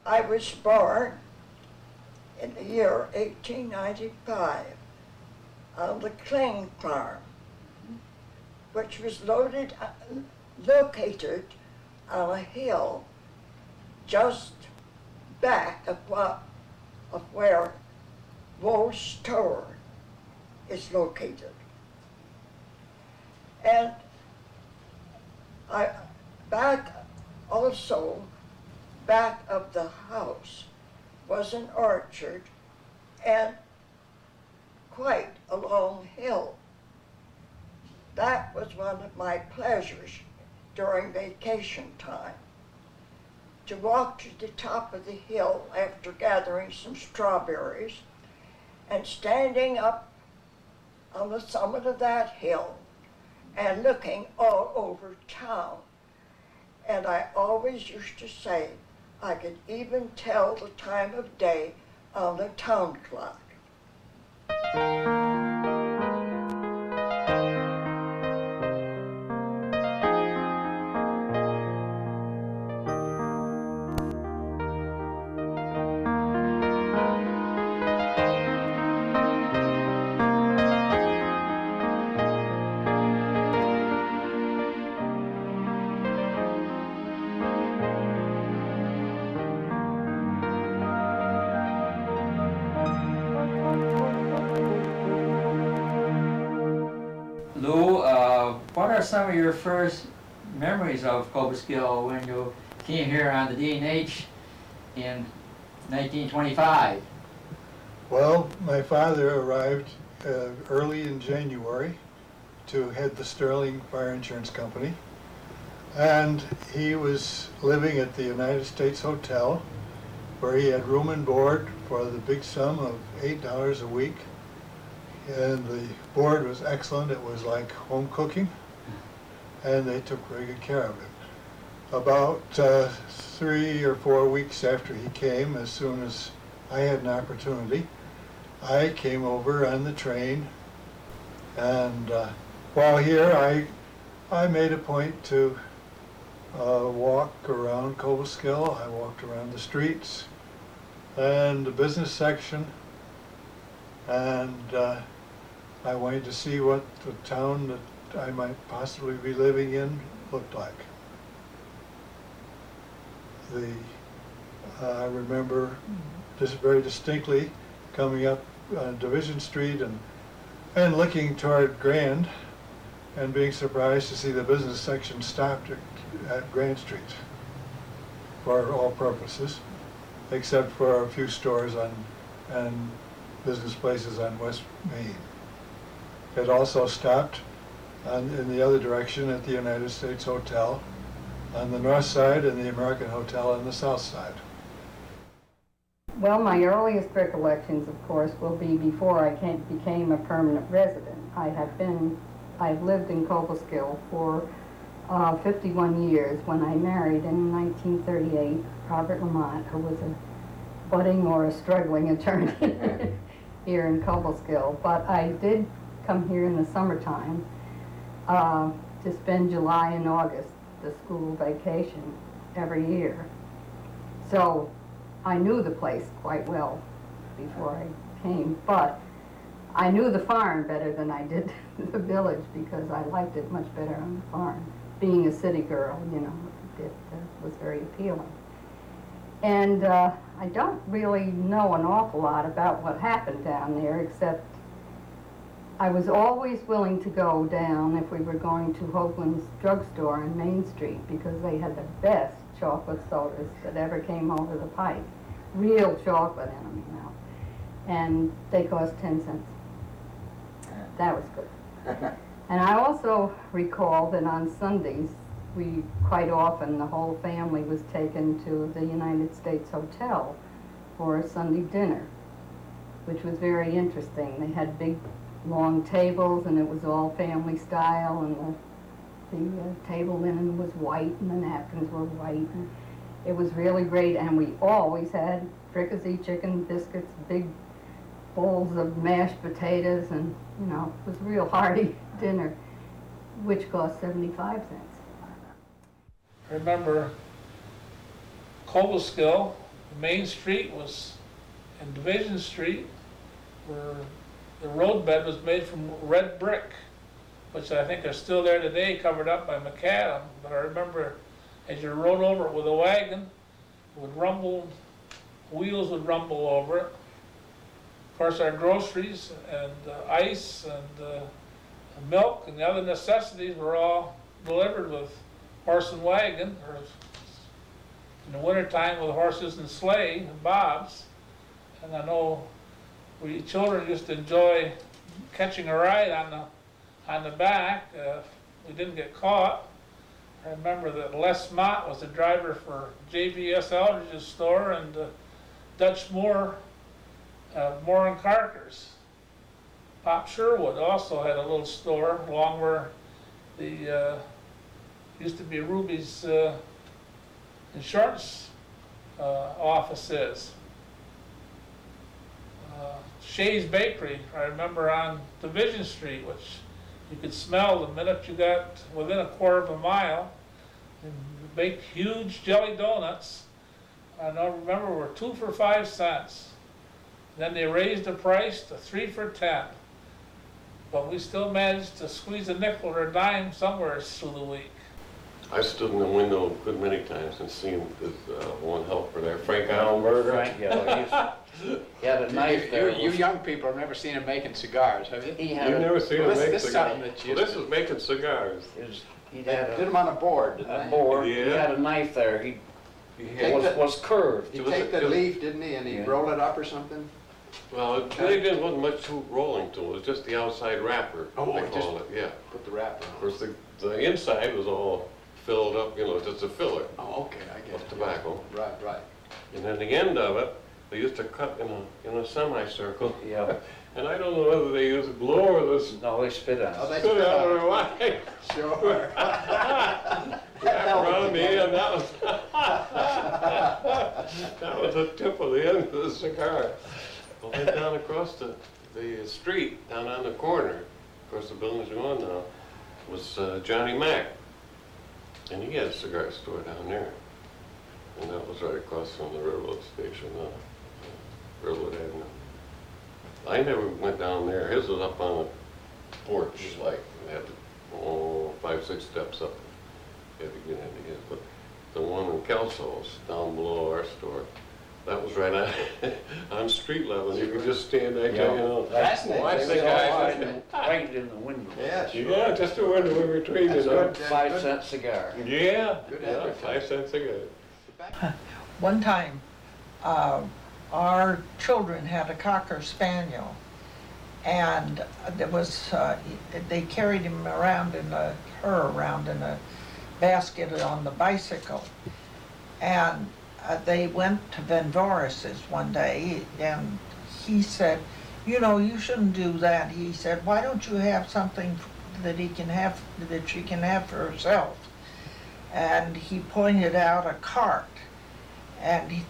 I was born in the year 1895 on the Kling farm, which was located on a hill just back of where Wool's store is located. And back of the house was an orchard and quite a long hill. That was one of my pleasures during vacation time, to walk to the top of the hill after gathering some strawberries and standing up on the summit of that hill and looking all over town. And I always used to say I could even tell the time of day on the town clock. What are some of your first memories of Cobleskill when you came here on the D&H in 1925? Well, my father arrived early in January to head the Sterling Fire Insurance Company, and he was living at the United States Hotel, where he had room and board for the big sum of $8 a week. And the board was excellent. It was like home cooking, and they took very good care of it. About 3 or 4 weeks after he came, as soon as I had an opportunity, I came over on the train, and while here I made a point to walk around Cobleskill. I walked around the streets and the business section, and I wanted to see what the town that I might possibly be living in looked like. I remember just very distinctly coming up Division Street and looking toward Grand and being surprised to see the business section stopped at Grand Street for all purposes, except for a few stores and business places on West Main. It also stopped in the other direction at the United States Hotel on the north side and the American Hotel on the south side. Well, my earliest recollections, of course, will be before I became a permanent resident. I've lived in Cobleskill for 51 years when I married in 1938 Robert Lamont, who was a budding or a struggling attorney here in Cobleskill. But I did come here in the summertime to spend July and August, the school vacation, every year. So I knew the place quite well before I came, but I knew the farm better than I did the village because I liked it much better on the farm. Being a city girl, you know, it was very appealing. And I don't really know an awful lot about what happened down there, except I was always willing to go down if we were going to Hoagland's drugstore on Main Street because they had the best chocolate sodas that ever came over the pipe. Real chocolate in them, you know. And they cost 10 cents. That was good. And I also recall that on Sundays, quite often, the whole family was taken to the United States Hotel for a Sunday dinner, which was very interesting. They had big, long tables, and it was all family style, and the table linen was white, and the napkins were white. And it was really great, and we always had fricassee chicken, biscuits, big bowls of mashed potatoes, and, you know, it was a real hearty dinner, which cost 75 cents. I remember Cobleskill The main street was in Division Street, where the roadbed was made from red brick, which I think are still there today, covered up by macadam. But I remember as you rode over it with a wagon, it would rumble, wheels would rumble over it. Of course, our groceries and ice and milk and the other necessities were all delivered with horse and wagon, or in the wintertime with horses and sleigh and bobs. And I know we children used to enjoy catching a ride on the back. We didn't get caught. I remember that Les Mott was the driver for JBS Aldridge's store, and Dutch Moore, Moore and Carker's. Pop Sherwood also had a little store along where the used to be Ruby's insurance office is. Shay's Bakery, I remember on Division Street, which you could smell the minute you got within a quarter of a mile. And they baked huge jelly donuts. I don't remember, were 2 for 5 cents. Then they raised the price to 3 for 10. But we still managed to squeeze a nickel or a dime somewhere through the week. I stood in the window a good many times and seen this one helper there, Frank Allenberger. Frank, yeah, he had a knife there. You young people have never seen him making cigars, have you? He You've had never seen him make this is something cigars? that you Well, this is making cigars. he They had did them on a board, didn't a they? board, he Yeah. had a knife there, he Take the- was curved. He'd Was take it- the it was- leaf, didn't he, and he'd Yeah. roll it up or something? Well, it really didn't, wasn't much too rolling to it. It was just the outside wrapper, Oh, they just- call it, yeah. Put the wrapper Of on. course, the inside was all filled up, you know, just a filler Oh, okay, I get of it. tobacco. Right, right. And then the end of it, they used to cut in a semicircle. Yeah, And I don't know whether they used a blow or this no, they spit on Oh, it. they spit spit out on or what. it. Sure. Around the end, that was the tip of the end of the cigar. Well, then down across the street, down on the corner, of course the buildings are gone now, was Johnny Mack. And he had a cigar store down there. And that was right across from the railroad station, Railroad Avenue. I never went down there. His was up on a porch, like, had 5, 6 steps up. You had to get into his. But the one in Kelso's, down below our store, that was right on street level. You could just stand there, you know. Fascinating. Watch It the was all guys. Right in the window. Yeah, sure. Yeah, just a window in between, you That's know. good. 5-cent cigar. Yeah, Good yeah, advertising. 5 cents a good. One time, our children had a Cocker Spaniel, and there was, they carried him around her around in a basket on the bicycle. And they went to Van Voris's one day, and he said, you know, you shouldn't do that. He said, why don't you have something that he can have, that she can have for herself? And he pointed out a cart. And he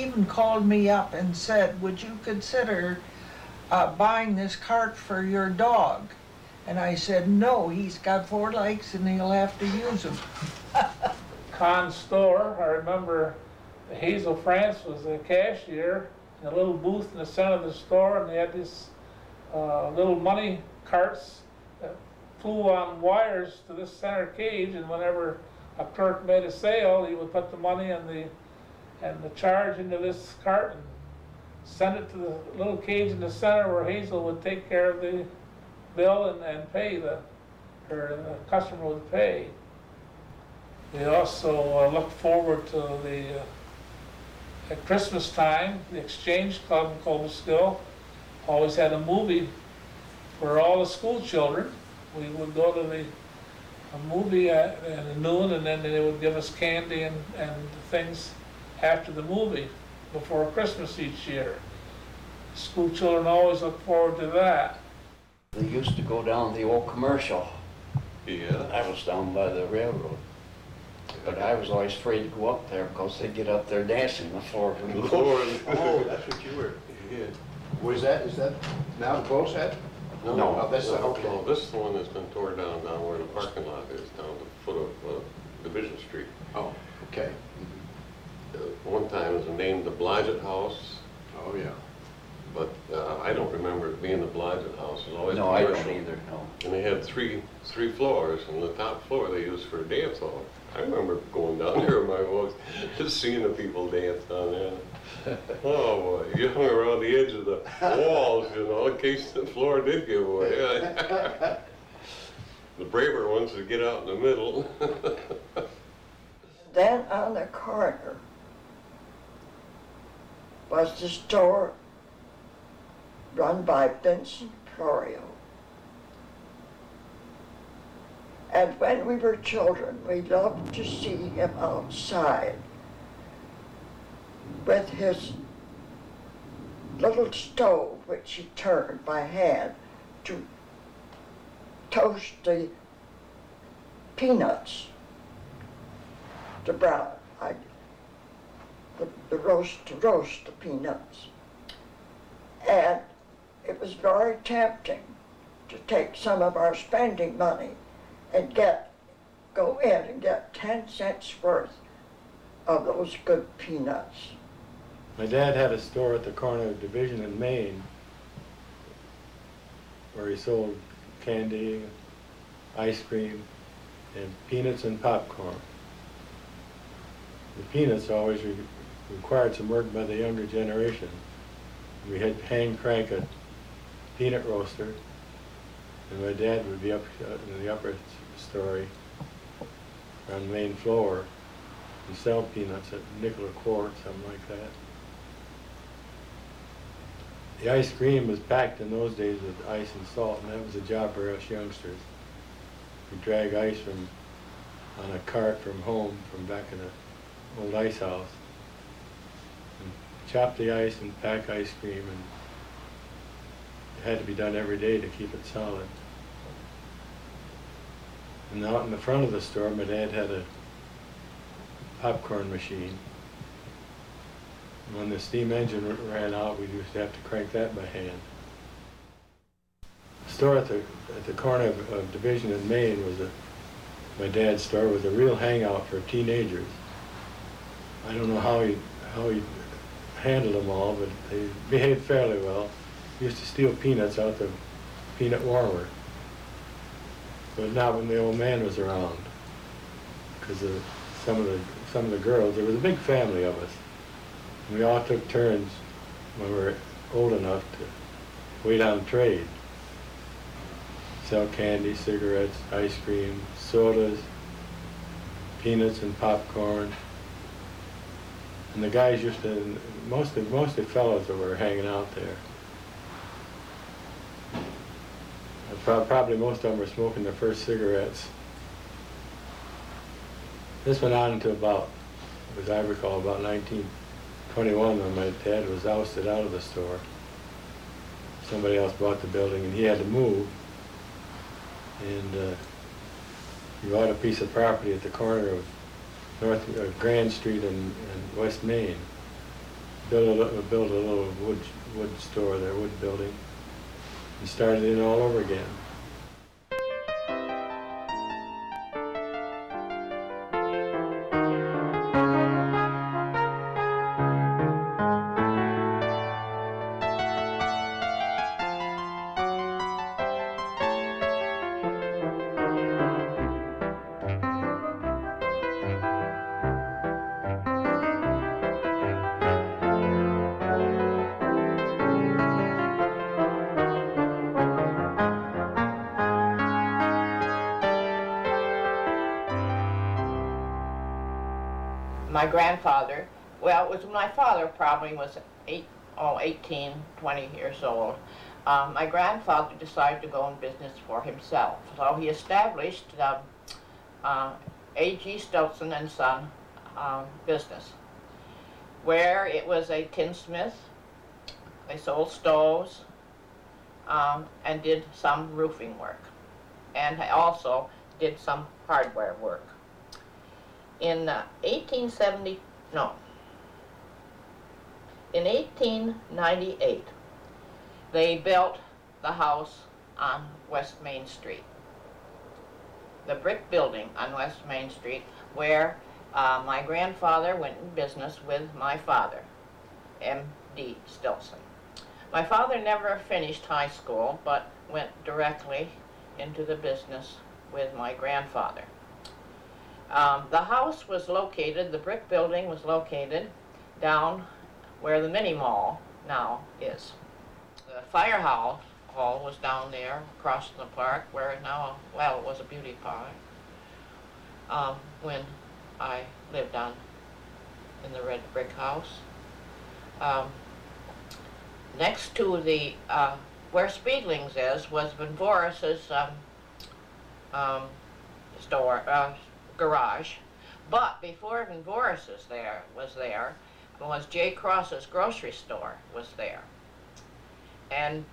even called me up and said, would you consider buying this cart for your dog? And I said, no, he's got 4 legs and he'll have to use them. Con store, I remember Hazel France was the cashier in a little booth in the center of the store, and they had these little money carts that flew on wires to this center cage, and whenever a clerk made a sale, he would put the money and the charge into this cart and send it to the little cage in the center where Hazel would take care of the bill and pay the customer would pay. We also look forward to at Christmas time, the Exchange Club in Cobleskill always had a movie for all the school children. We would go to a movie at noon, and then they would give us candy and things after the movie before Christmas each year. School children always look forward to that. They used to go down the old commercial. Yeah. I was down by the railroad. But I was always afraid to go up there because they'd get up there dancing on the floor. Lord. Oh, that's what you were. Yeah. Is that now the bull's head? No, No, that's the- okay. no, this is the one that's been torn down where the parking lot is, down the foot of Division Street. Oh, okay. one time it was named the Blodgett House, Oh, yeah. but I don't remember it being the Blodgett House. It was always No, I don't commercial. either, no. And they had three floors, and the top floor they used for a dance hall. I remember going down there with my folks, just seeing the people dance down there. Oh boy, you hung around the edge of the walls, you know, in case the floor did give away. The braver ones would get out in the middle. Then on the corner was the store run by Vincent Florio. And when we were children, we loved to see him outside with his little stove, which he turned by hand to toast the peanuts, to brown, to roast the peanuts. And it was very tempting to take some of our spending money and go in and get 10 cents worth of those good peanuts. My dad had a store at the corner of Division in Maine where he sold candy, ice cream, and peanuts and popcorn. The peanuts always required some work by the younger generation. We had to hand crank a peanut roaster, and my dad would be up in the upper story on the main floor and sell peanuts at a nickel a quart, something like that. The ice cream was packed in those days with ice and salt, and that was a job for us youngsters. We'd drag ice on a cart from home, from back in the old ice house, and chop the ice and pack ice cream, and it had to be done every day to keep it solid. And out in the front of the store, my dad had a popcorn machine. When the steam engine ran out, we used to have to crank that by hand. The store at the corner of Division in Maine was my dad's store, was a real hangout for teenagers. I don't know how he handled them all, but they behaved fairly well. He used to steal peanuts out the peanut warmer, but not when the old man was around, because some of the girls. There was a big family of us. We all took turns when we were old enough to wait on trade. Sell candy, cigarettes, ice cream, sodas, peanuts and popcorn. And the guys used to, mostly fellows that were hanging out there. Probably most of them were smoking their first cigarettes. This went on until about, as I recall, about 1921, when my dad was ousted out of the store. Somebody else bought the building and he had to move. And he bought a piece of property at the corner of Grand Street and West Main. Built a little wood store there, wood building, and started it all over again. My grandfather, well, it was my father probably was 18, 20 years old. My grandfather decided to go in business for himself. So he established A.G. Stilson and Son business, where it was a tinsmith. They sold stoves and did some roofing work, and also did some hardware work. In 1898, they built the house on West Main Street, the brick building on West Main Street, where My grandfather went in business with my father, M.D. Stilson. My father never finished high school, but went directly into the business with my grandfather. The house was located, the brick building was located down where the mini mall now is. The fire hall was down there across from the park where now, well, it was a beauty parlor when I lived in the red brick house. Next to the, where Speedling's is, was Leforest's garage. But before Leforest's was J. Cross's grocery store was there. And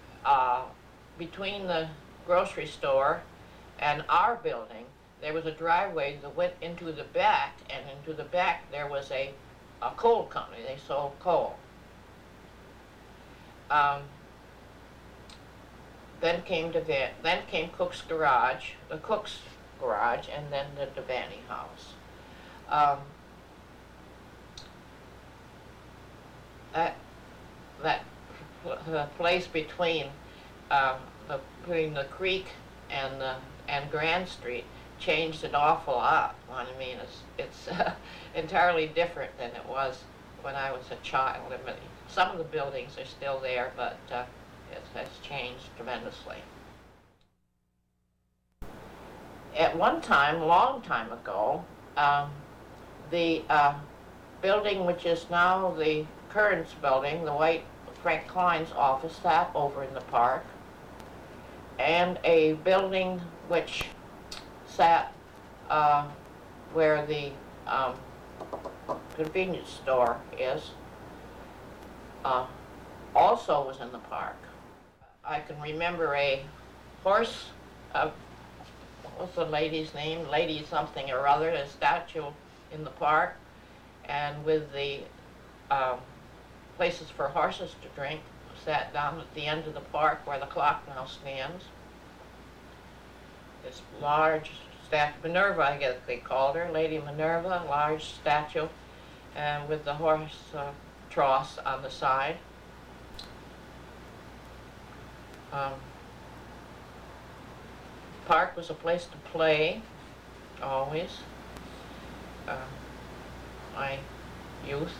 between the grocery store and our building, there was a driveway that went into the back, and into the back there was a coal company. They sold coal. Then came Cook's garage, the Cook's garage, and then the Devaney house. The place between the creek and Grand Street changed an awful lot. I mean, it's entirely different than it was when I was a child. I mean, some of the buildings are still there, but it has changed tremendously. At one time, a long time ago, the building which is now the Kearns building, the white Frank Klein's office, sat over in the park, and a building which sat where the convenience store is, also was in the park. I can remember a horse, what's the lady's name? Lady something or other, a statue in the park, and with the places for horses to drink sat down at the end of the park where the clock now stands. This large statue, Minerva I guess they called her, Lady Minerva, large statue, and with the horse trough on the side. Park was a place to play, always. My youth.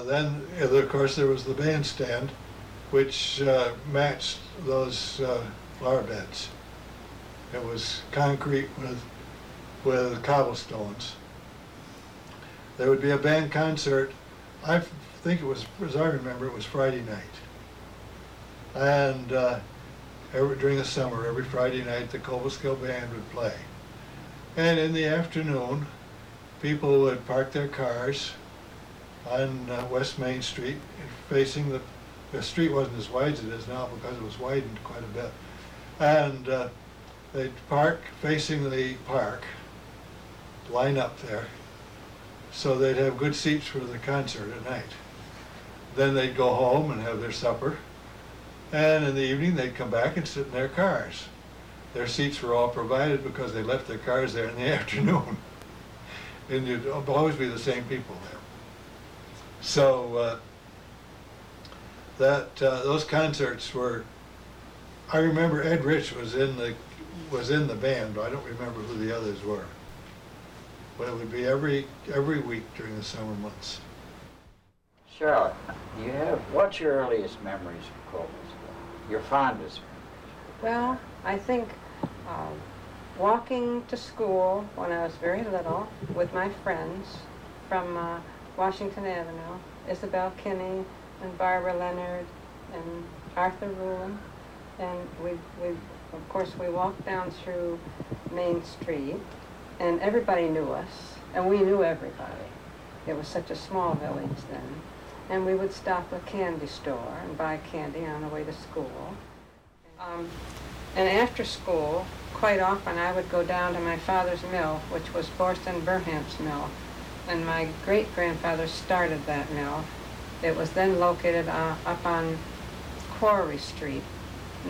Then, of course, there was the bandstand, which matched those flower beds. It was concrete with cobblestones. There would be a band concert. I think it was, as I remember, it was Friday night. And during the summer, every Friday night, the Cobleskill band would play. And in the afternoon, people would park their cars on West Main Street, facing the street wasn't as wide as it is now because it was widened quite a bit. And they'd park facing the park, line up there, so they'd have good seats for the concert at night. Then they'd go home and have their supper, and in the evening they'd come back and sit in their cars. Their seats were all provided because they left their cars there in the afternoon. And you'd always be the same people there. So those concerts were, I remember Ed Rich was in the band, but I don't remember who the others were. But it would be every week during the summer months. Charlotte, what's your earliest memories of Cobleskill? Your fondest memories? Well, I think walking to school when I was very little with my friends from Washington Avenue, Isabel Kinney and Barbara Leonard and Arthur Rulin, and of course we walked down through Main Street, and everybody knew us, and we knew everybody. It was such a small village then. And we would stop at a candy store and buy candy on the way to school. And after school, quite often I would go down to my father's mill, which was Borston Burhamp's mill. And my great-grandfather started that mill. It was then located up on Quarry Street,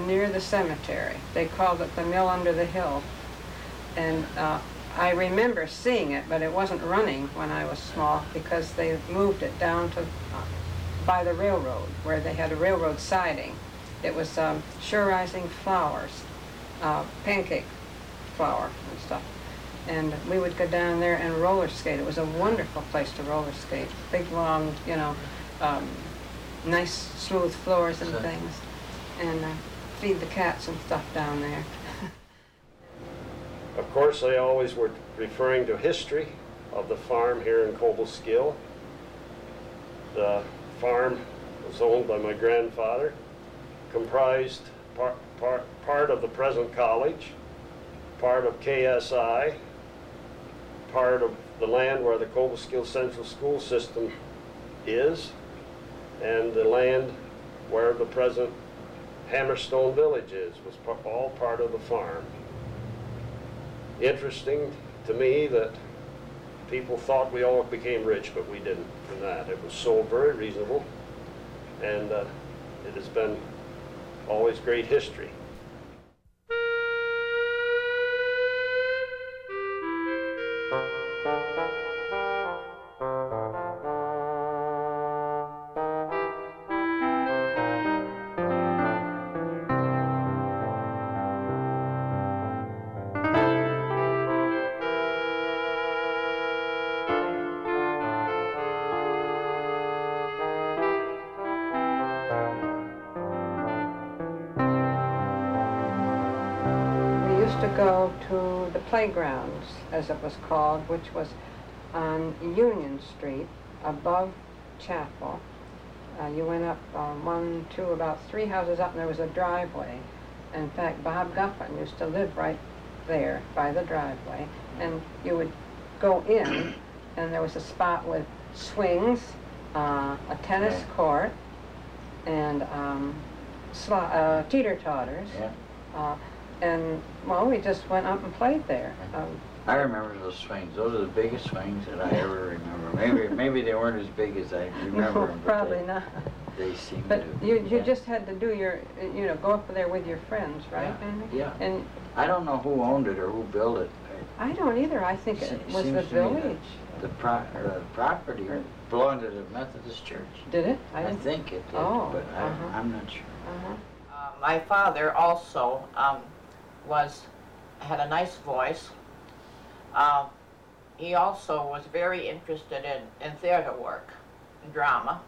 near the cemetery. They called it the Mill Under the Hill. And I remember seeing it, but it wasn't running when I was small because they moved it down to by the railroad where they had a railroad siding. It was sure rising flowers, pancake flour and stuff. And we would go down there and roller skate. It was a wonderful place to roller skate. Big, long, nice, smooth floors and things. And feed the cats and stuff down there. Of course, they always were referring to history of the farm here in Cobleskill. The farm was owned by my grandfather, comprised part of the present college, part of KSI, part of the land where the Cobleskill Central School System is, and the land where the present Hammerstone Village is, was all part of the farm. Interesting to me that people thought we all became rich, but we didn't from that. It was sold very reasonable, and it has been always great history. To go to the playgrounds, as it was called, which was on Union Street above Chapel. You went up about 3 houses up, and there was a driveway. In fact, Bob Guffin used to live right there by the driveway, and you would go in, and there was a spot with swings, a tennis court, and teeter-totters. And, well, we just went up and played there. I remember those swings. Those are the biggest swings that I ever remember. Maybe they weren't as big as I remember them. Probably not. They seemed but to. you just had to do your, go up there with your friends, right? Yeah. And I don't know who owned it or who built it. I don't either. I think it was the village. The property belonged to the Methodist Church. Did it? I think it did, but I'm not sure. My father also had a nice voice. He also was very interested in theater work, drama.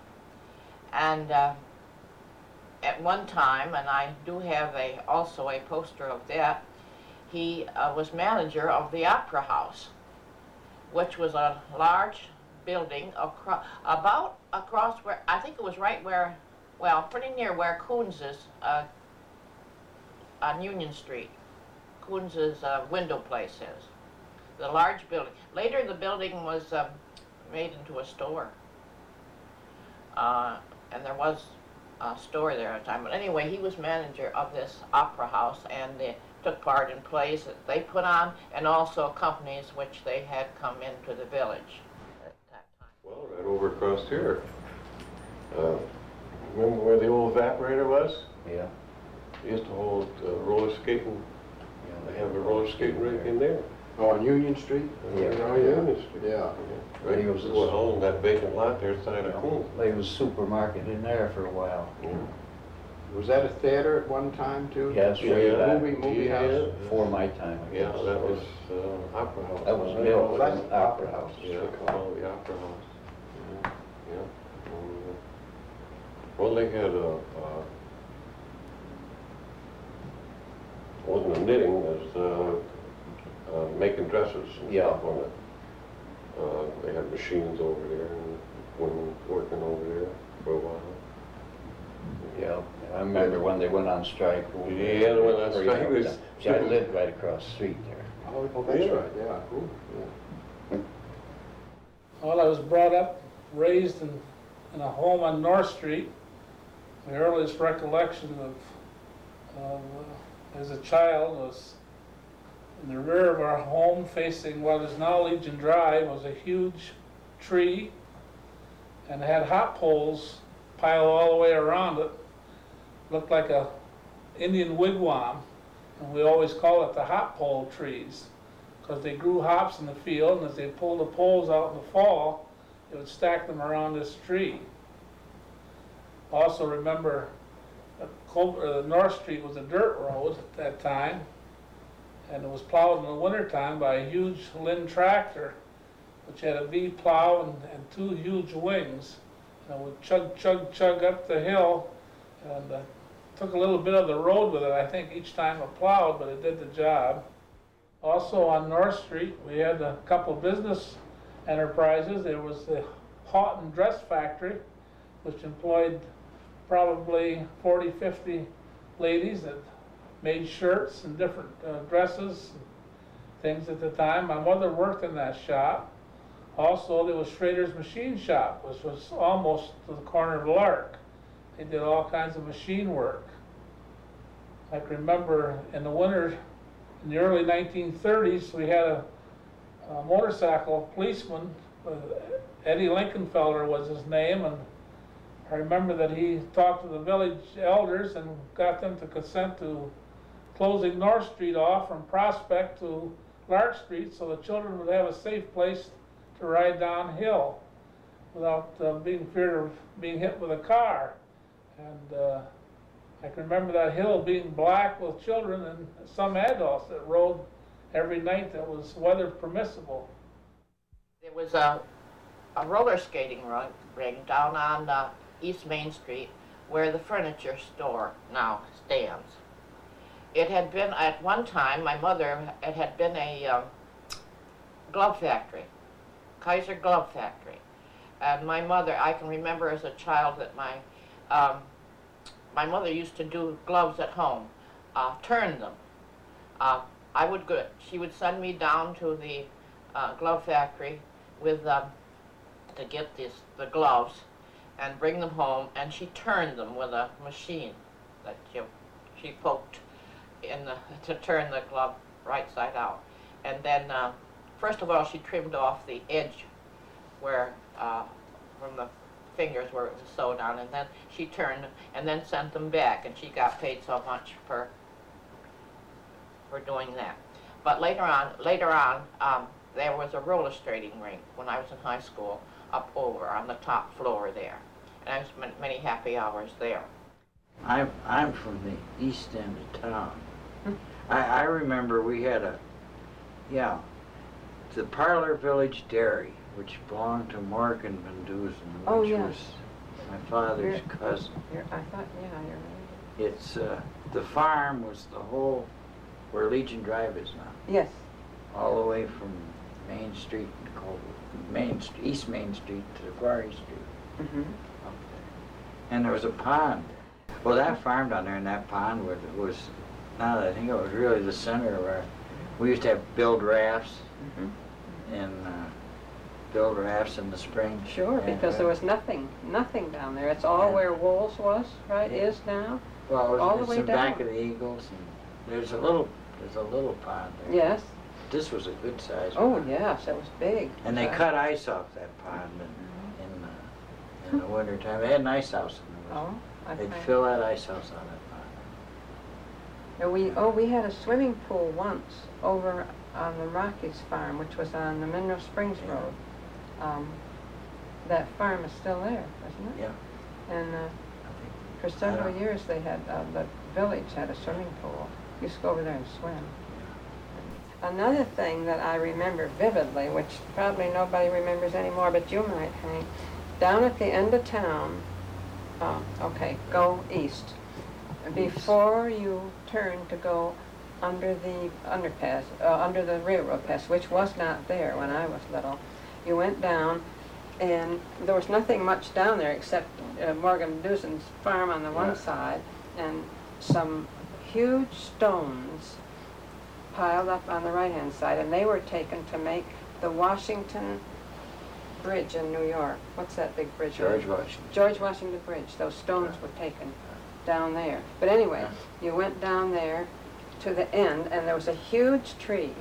And at one time, and I do have also a poster of that, he was manager of the Opera House, which was a large building about across where, I think it was right where, well, pretty near where Coons is on Union Street. Coons' window place is. The large building. Later the building was made into a store. And there was a store there at the time. But anyway, he was manager of this opera house, and they took part in plays that they put on, and also companies which they had come into the village at that time. Well, right over across here. Remember where the old evaporator was? Yeah. They used to hold roller skating. Yeah, they have a roller skating rink in there. Oh, on Union Street? Yeah, on Union Street. Yeah. Right, it was on that vacant lot there side of Coon. There was a supermarket in there for a while. Yeah. Was that a theater at one time too? Yes, movie house? Before my time, I guess. Yeah, that was Opera House. That was built That's as Opera House. Yeah, called the Opera House. Yeah. Well, they had wasn't a knitting, it was making dresses and stuff on it. They had machines over there and women working over there for a while. Yeah, I remember when they went on strike. Yeah, they went on strike. See, I lived right across the street there. Oh, that's right, yeah. Cool. Well, I was brought up, raised in a home on North Street. My earliest recollection of as a child was in the rear of our home, facing what is now Legion Drive, was a huge tree, and it had hop poles piled all the way around it. Looked like a Indian wigwam, and we always call it the hop pole trees, because they grew hops in the field, and as they pulled the poles out in the fall, they would stack them around this tree. Also remember, North Street was a dirt road at that time, and it was plowed in the wintertime by a huge Linn tractor, which had a V plow and two huge wings. And it would chug, chug, chug up the hill, and took a little bit of the road with it, I think, each time it plowed, but it did the job. Also on North Street, we had a couple business enterprises. There was the Houghton Dress Factory, which employed probably 40, 50 ladies that made shirts and different dresses and things at the time. My mother worked in that shop. Also, there was Schrader's Machine Shop, which was almost to the corner of Lark. They did all kinds of machine work. I can remember in the winter, in the early 1930s, we had a motorcycle policeman, Eddie Lincolnfelder was his name, and I remember that he talked to the village elders and got them to consent to closing North Street off from Prospect to Lark Street so the children would have a safe place to ride downhill without being feared of being hit with a car. And I can remember that hill being black with children and some adults that rode every night that was weather permissible. There was a roller skating ring down on East Main Street where the furniture store now stands. It had been, at one time, my mother, it had been a glove factory, Kaiser Glove Factory. And my mother, I can remember as a child that my mother used to do gloves at home, turn them. I would go, she would send me down to the glove factory with to get the gloves and bring them home, and she turned them with a machine that she poked in to turn the glove right side out. And then first of all she trimmed off the edge where from the fingers where it was sewed on, and then she turned and then sent them back, and she got paid so much for doing that. But later on, there was a roller skating rink when I was in high school up over on the top floor there, and I spent many happy hours there. I'm from the east end of town. I remember we had the Parlor Village Dairy, which belonged to Morgan Van Deusen, which was my father's cousin. I thought, you're right. It's, the farm was the whole, where Legion Drive is now. Yes. All the way from Main Street, East Main Street to Quarry Street. Mm-hmm. Up there. And there was a pond. Well, that farm down there in that pond was, now that I think it was really the center where we used to build rafts. Mm-hmm. And build rafts in the spring. Sure, because there was nothing down there. It's all where Wolves was, right, is now. Well, all the it's way in down. back of the Eagles, and there's a little pond there. Yes. This was a good size Oh, pond. yes, it was big. And they cut ice off that pond in the winter time. They had an ice house in there. They'd fill that ice house on that pond. We had a swimming pool once over on the Rockies farm, which was on the Mineral Springs Road. That farm is still there, isn't it? Yeah. And for several years they had, the village had a swimming pool. Used to go over there and swim. Another thing that I remember vividly, which probably nobody remembers anymore, but you might, Hank, down at the end of town, go east. Before you turn to go under the underpass, under the railroad pass, which was not there when I was little, you went down, and there was nothing much down there except Morgan Deusen's farm on the one side, and some huge stones piled up on the right-hand side, and they were taken to make the Washington Bridge in New York. What's that big bridge? George Washington. George Washington Bridge. Those stones were taken down there. But anyway, you went down there to the end, and there was a huge tree,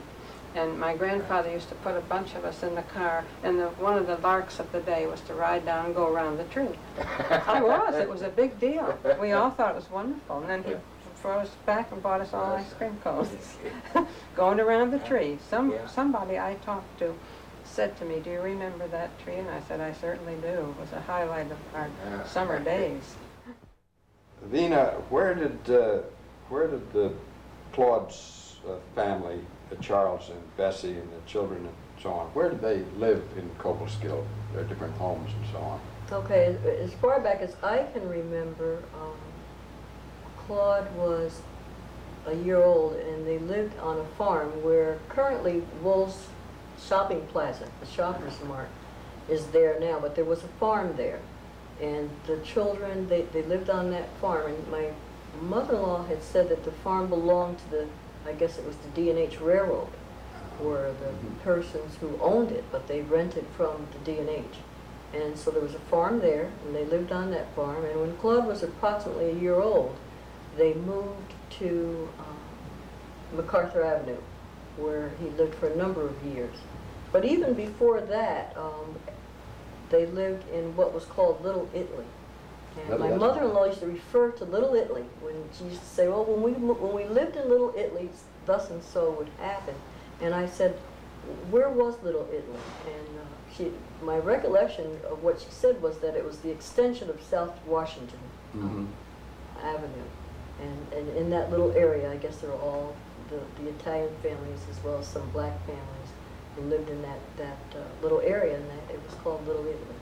and my grandfather used to put a bunch of us in the car, and one of the larks of the day was to ride down and go around the tree. It was a big deal. We all thought it was wonderful, and then he'd for us back and bought us all ice cream cones. Going around the tree. Somebody I talked to said to me, "Do you remember that tree?" And I said, "I certainly do. It was a highlight of our summer days." Vena, where did the Claude's family, Charles and Bessie and the children and so on, where did they live in Cobleskill? Their different homes and so on. Okay, as far back as I can remember, Claude was a year old and they lived on a farm where currently Wool's shopping plaza, the Schaffer's Mart, is there now, but there was a farm there. And the children, they lived on that farm, and my mother-in-law had said that the farm belonged to the, I guess it was the D&H Railroad, were the persons who owned it, but they rented from the D&H. And so there was a farm there, and they lived on that farm, and when Claude was approximately a year old, they moved to MacArthur Avenue, where he lived for a number of years. But even before that, they lived in what was called Little Italy. And my mother-in-law used to refer to Little Italy when she used to say, "Oh, when we lived in Little Italy, thus and so would happen." And I said, "Where was Little Italy?" And my recollection of what she said was that it was the extension of South Washington Avenue. And in that little area, I guess there were all the Italian families as well as some black families who lived in that little area, and that it was called Little Italy.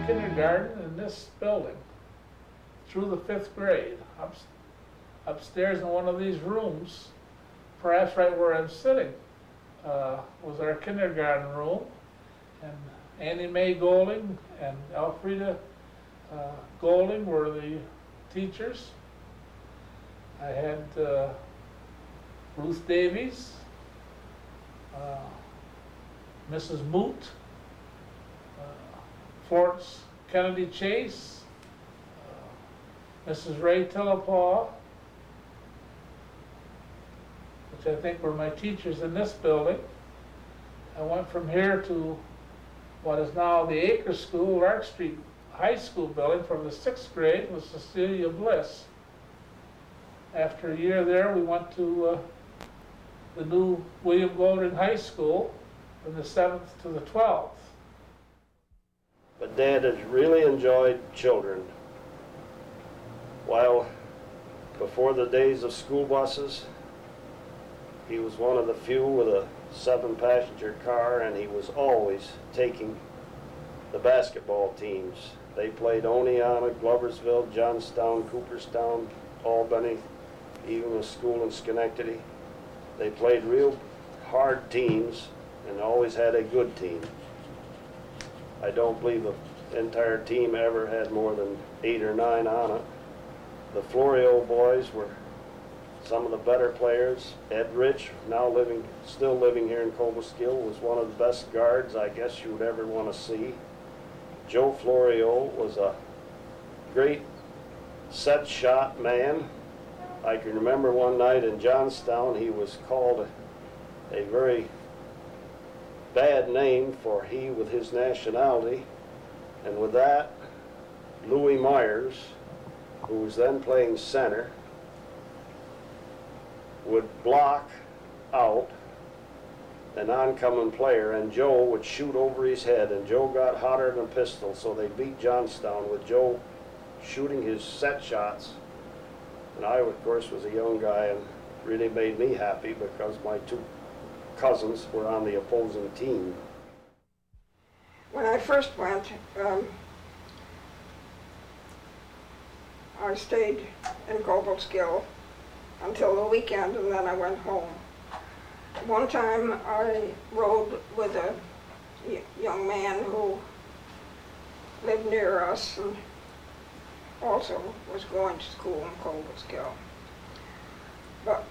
Kindergarten in this building through the 5th grade. Upstairs in one of these rooms, perhaps right where I'm sitting, was our kindergarten room, and Annie Mae Golding and Elfrida Golding were the teachers. I had Ruth Davies, Mrs. Moot, Forts Kennedy Chase, Mrs. Ray Tillapaw, which I think were my teachers in this building. I went from here to what is now the Acre School, Lark Street High School building from the 6th grade with Cecilia Bliss. After a year there, we went to the new William Golding High School from the 7th to the 12th. But Dad has really enjoyed children. While before the days of school buses, he was one of the few with a 7-passenger car, and he was always taking the basketball teams. They played Oneonta, Gloversville, Johnstown, Cooperstown, Albany, even a school in Schenectady. They played real hard teams and always had a good team. I don't believe the entire team ever had more than 8 or 9 on it. The Florio boys were some of the better players. Ed Rich, still living here in Cobleskill, was one of the best guards I guess you would ever want to see. Joe Florio was a great set shot man. I can remember one night in Johnstown he was called a very bad name for he with his nationality, and with that, Louis Myers, who was then playing center, would block out an oncoming player, and Joe would shoot over his head, and Joe got hotter than a pistol, so they beat Johnstown with Joe shooting his set shots. And I, of course, was a young guy, and really made me happy because my 2 cousins were on the opposing team. When I first went, I stayed in Cobleskill until the weekend, and then I went home. One time I rode with a young man who lived near us and also was going to school in Cobleskill. But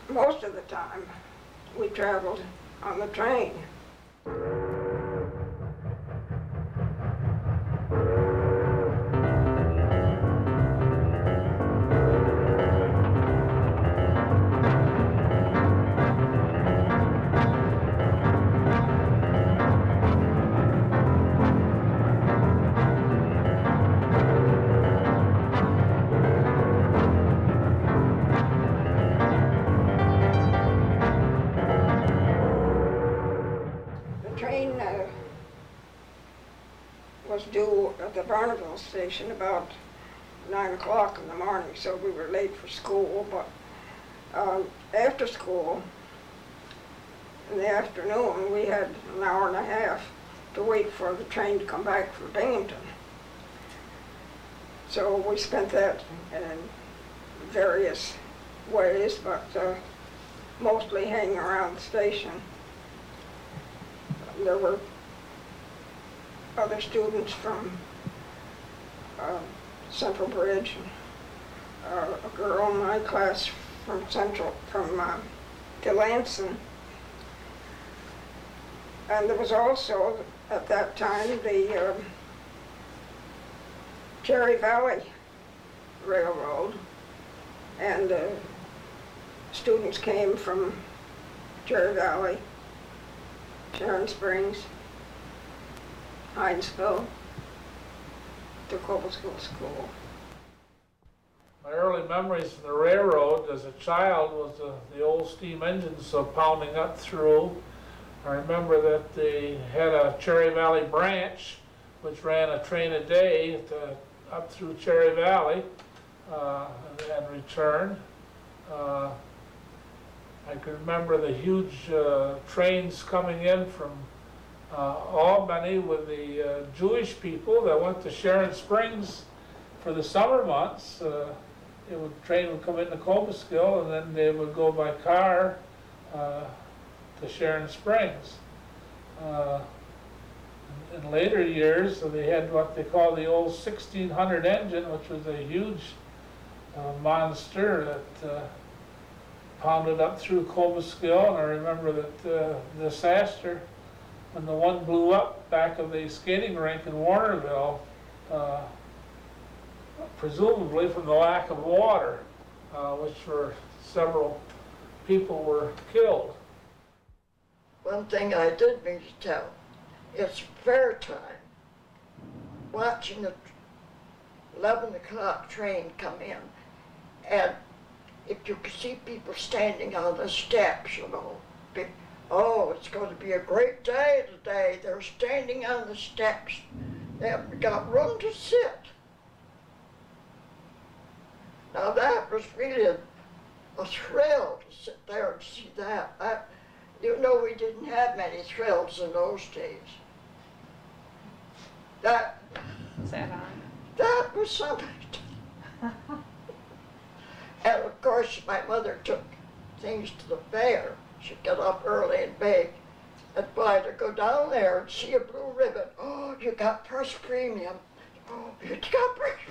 most of the time we traveled on the train. Was due at the Barneville station about 9 o'clock in the morning, so we were late for school. But after school, in the afternoon, we had an hour and a half to wait for the train to come back from Binghamton. So we spent that in various ways, but mostly hanging around the station. There were other students from Central Bridge, a girl in my class from Delancey. And there was also, at that time, the Cherry Valley Railroad, and students came from Cherry Valley, Sharon Springs, Hinesville, to Cobleskill School. My early memories from the railroad as a child was the old steam engines pounding up through. I remember that they had a Cherry Valley branch which ran a train a day up through Cherry Valley and returned. I can remember the huge trains coming in from Albany with the Jewish people that went to Sharon Springs for the summer months. The train would come into Cobleskill, and then they would go by car to Sharon Springs. In later years, they had what they call the old 1600 engine, which was a huge monster that pounded up through Cobleskill. And I remember that the disaster when the one blew up back of the skating rink in Warnerville, presumably from the lack of water, which for several people were killed. One thing I did mean to tell, it's fair time, watching the 11 o'clock train come in, and if you could see people standing on the steps, you know, oh, it's going to be a great day today. They're standing on the steps. They haven't got room to sit. Now that was really a thrill to sit there and see that. You know, we didn't have many thrills in those days. That was something. And of course, my mother took things to the fair. She'd get up early and bake, and boy, to go down there and see a blue ribbon. Oh, you got first premium. Oh, you got first.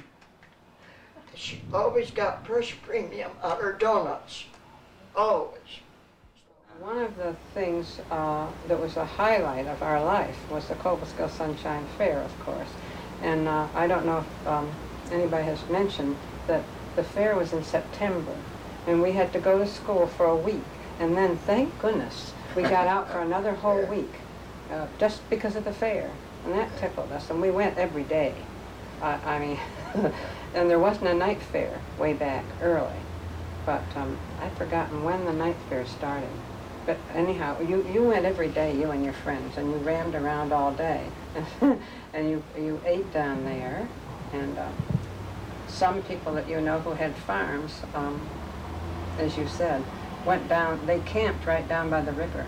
She always got first premium on her donuts, always. One of the things that was a highlight of our life was the Cobleskill Sunshine Fair, of course. And I don't know if anybody has mentioned that the fair was in September, and we had to go to school for a week. And then, thank goodness, we got out for another whole week, just because of the fair. And that tickled us, and we went every day. I mean, and there wasn't a night fair way back early. But I've forgotten when the night fair started. But anyhow, you went every day, you and your friends, and you rammed around all day. And you ate down there, and some people that you know who had farms, as you said, went down, they camped right down by the river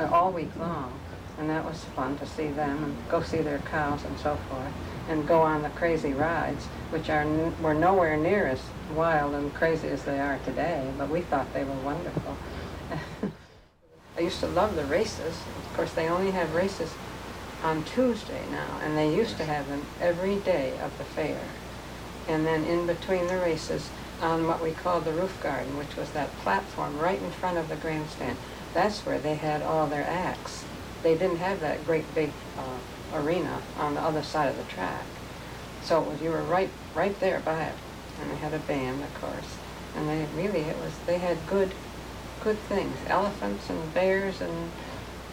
all week long. and that was fun to see them and go see their cows and so forth, and go on the crazy rides, which were nowhere near as wild and crazy as they are today, but we thought they were wonderful. I used to love the races. Of course, they only have races on Tuesday now, and they used to have them every day of the fair. And then in between the races, on what we called the roof garden, which was that platform right in front of the grandstand, that's where they had all their acts. They didn't have that great big arena on the other side of the track. So you were right there by it. And they had a band, of course. And they had good things. Elephants and bears and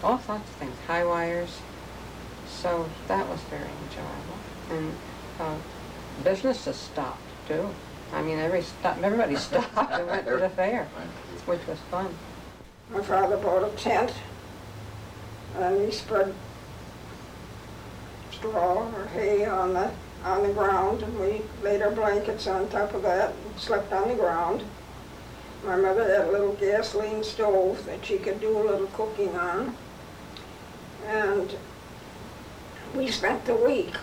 all sorts of things. High wires. So that was very enjoyable. And businesses stopped too. I mean, everybody stopped and went to the fair, which was fun. My father bought a tent, and he spread straw or hay on the ground, and we laid our blankets on top of that and slept on the ground. My mother had a little gasoline stove that she could do a little cooking on, and we spent the week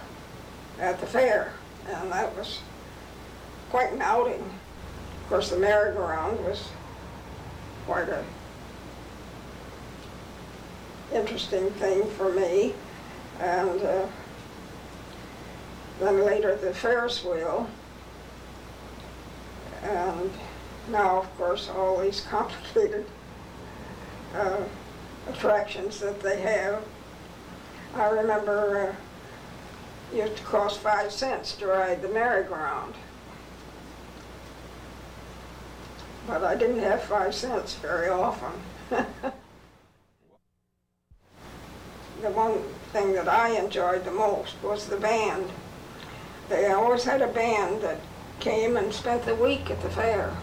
at the fair, and that was quite an outing. Of course, the merry-go-round was quite a interesting thing for me, and then later the Ferris wheel, and now, of course, all these complicated attractions that they have. I remember it used to cost 5 cents to ride the merry-go-round. But I didn't have 5 cents very often. The one thing that I enjoyed the most was the band. They always had a band that came and spent the week at the fair.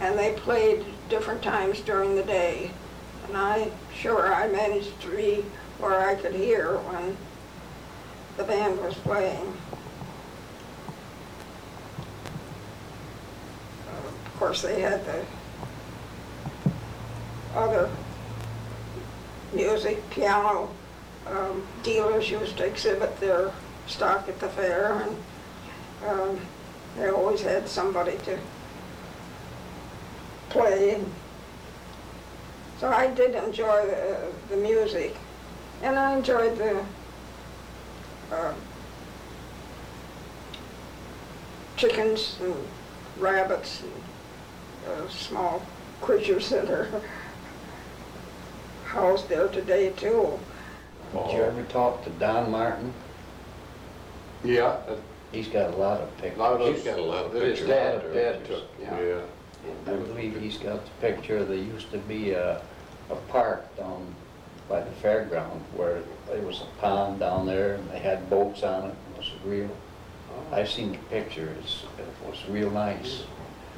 And they played different times during the day. And I managed to be where I could hear when the band was playing. Of course, they had the other music, piano dealers used to exhibit their stock at the fair, and they always had somebody to play. So I did enjoy the music, and I enjoyed the chickens and rabbits and small creatures that are housed there today too. Did you ever talk to Don Martin? Yeah. He's got a lot of pictures. He's got a lot of pictures. His dad took, Yeah. I believe he's got the picture. There used to be a park down by the fairground where there was a pond down there and they had boats on it. It was real. I've seen the pictures. It was real nice.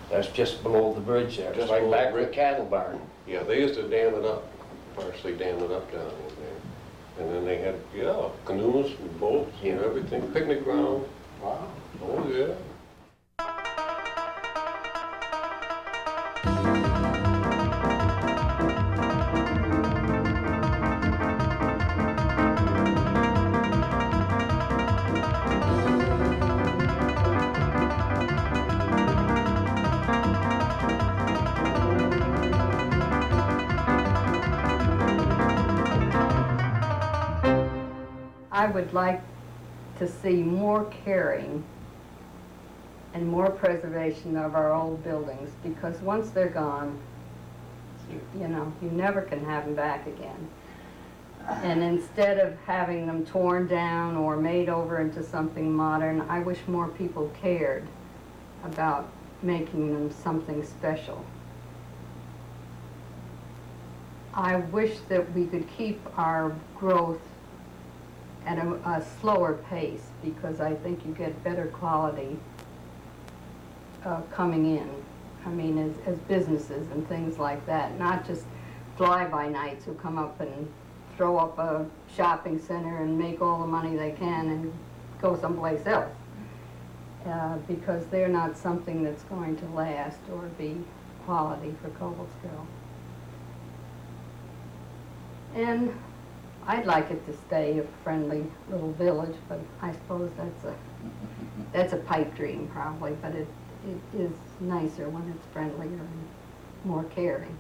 That's just below the bridge there. It's right back with the cattle barn. Yeah, they used to dam it up, partially dam it up down in there. And then they had, canoes and boats and everything, picnic ground. Wow. Oh, yeah. I would like to see more caring and more preservation of our old buildings, because once they're gone, you never can have them back again. And instead of having them torn down or made over into something modern, I wish more people cared about making them something special. I wish that we could keep our growth at a slower pace, because I think you get better quality coming in. I mean, as businesses and things like that, not just fly-by-nights who come up and throw up a shopping center and make all the money they can and go someplace else, because they're not something that's going to last or be quality for Cobleskill. And I'd like it to stay a friendly little village, but I suppose that's a pipe dream probably, but it is nicer when it's friendlier and more caring.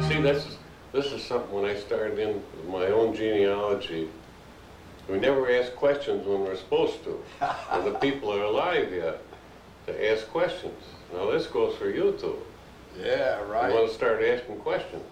See, this is something when I started in my own genealogy, we never ask questions when we're supposed to. And the people are alive yet to ask questions. Now this goes for you two. Yeah, right. You want to start asking questions.